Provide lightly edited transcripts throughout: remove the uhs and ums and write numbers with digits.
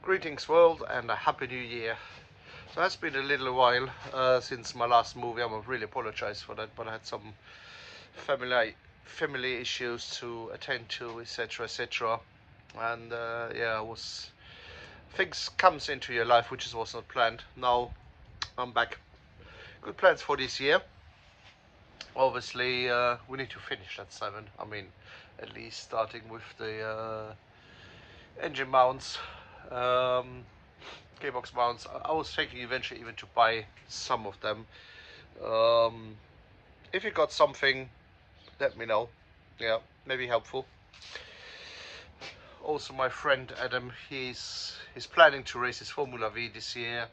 Greetings world and a happy new year. So it's been a little while since my last movie. I really apologize for that, but I had some family issues to attend to, etc, etc. And yeah, things comes into your life which was not planned. Now I'm back. Good plans for this year. Obviously we need to finish that 7. I mean, at least starting with the engine mounts, gearbox mounts. I was thinking eventually even to buy some of them. If you got something, let me know. Yeah, maybe helpful. Also, my friend Adam, he's planning to race his Formula V this year.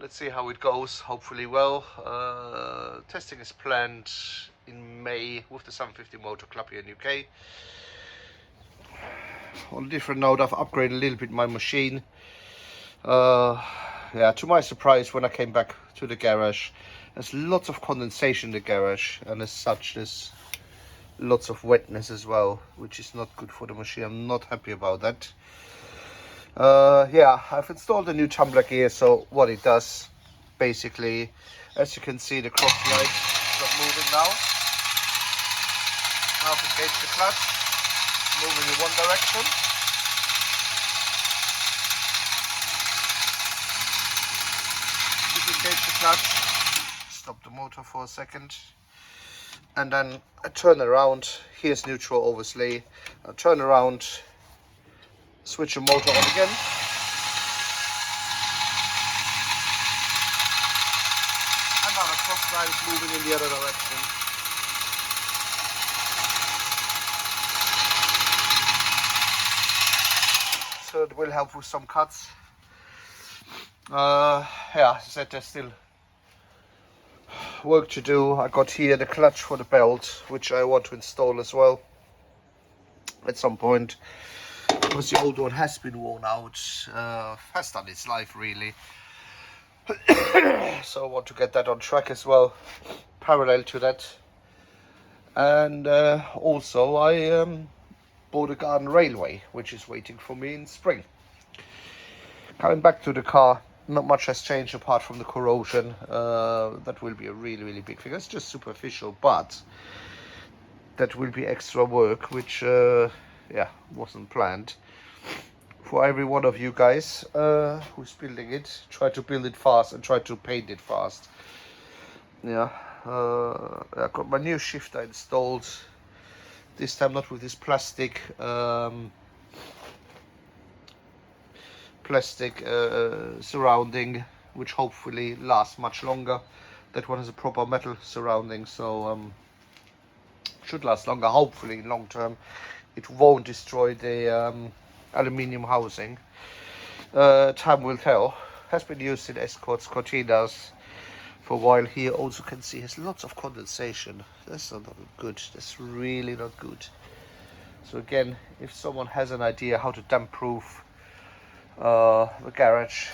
Let's see how it goes. Hopefully well. Testing is planned in May with the 750 Motor Club here in UK. On a different note, I've upgraded a little bit my machine. Yeah, to my surprise, when I came back to the garage, there's lots of condensation in the garage, and as such there's lots of wetness as well, which is not good for the machine. I'm not happy about that. Yeah, I've installed a new tumbler gear. So what it does, basically, as you can see, the cross light is not moving now. Now if engage the clutch, moving in one direction. Engage the clutch, stop the motor for a second, and then I turn around. Here's neutral, obviously. I turn around, switch the motor on again, and now the cross line is moving in the other direction. So it will help with some cuts. Yeah, as I said, there's still work to do. I got here the clutch for the belt, which I want to install as well at some point, because the old one has been worn out, has done its life really. So I want to get that on track as well, parallel to that. And also I bought a garden railway, which is waiting for me in spring. Coming back to the car, not much has changed apart from the corrosion. That will be a really big thing. It's just superficial, but that will be extra work, which yeah, wasn't planned. For every one of you guys who's building it, try to build it fast and try to paint it fast. Yeah, I got my new shifter installed. This time not with this plastic surrounding, which hopefully lasts much longer. That one has a proper metal surrounding, so should last longer, hopefully in long term. It won't destroy the aluminium housing. Time will tell. Has been used in escorts, cortinas for a while. Here also can see has lots of condensation. That's not good. That's really not good. So again, if someone has an idea how to damp proof the garage,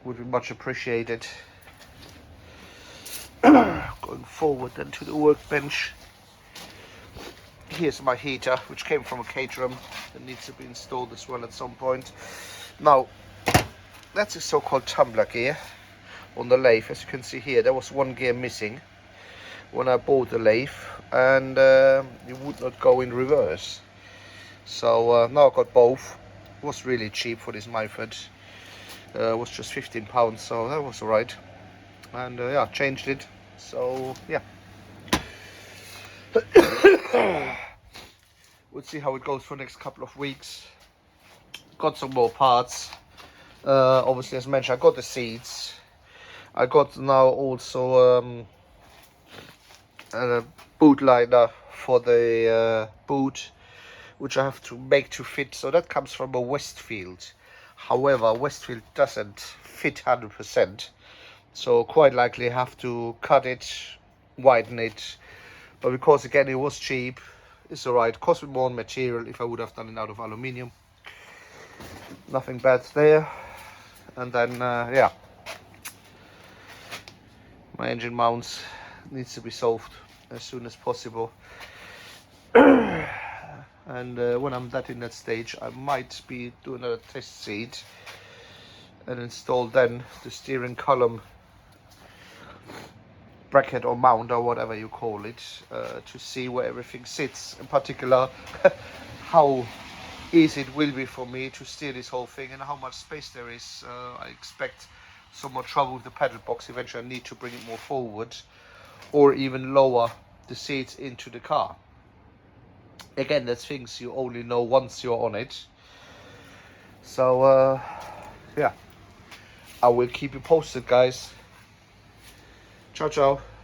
would be much appreciated. Going forward then to the workbench. Here's my heater, which came from a caterum that needs to be installed as well at some point. Now, that's a so-called tumbler gear on the lathe. As you can see here, there was one gear missing when I bought the lathe, and it would not go in reverse. So now I got both. It was really cheap for this method. It was just £15, so that was alright. And yeah, changed it. So yeah. We'll see how it goes for the next couple of weeks. Got some more parts. Obviously, as mentioned, I got the seats. I got now also a boot liner for the boot, which I have to make to fit. So that comes from a Westfield. However, Westfield doesn't fit 100%. So quite likely I have to cut it, widen it. But because again it was cheap, it's alright. Cost me more material if I would have done it out of aluminium. Nothing bad there. And then yeah, my engine mounts needs to be solved as soon as possible. And when I'm in that stage, I might be doing a test seat and install then the steering column bracket or mount or whatever you call it, to see where everything sits, in particular how easy it will be for me to steer this whole thing and how much space there is. I expect some more trouble with the pedal box. Eventually I need to bring it more forward or even lower the seats into the car. Again, that's things you only know once you're on it. So yeah, I will keep you posted, guys. Ciao ciao.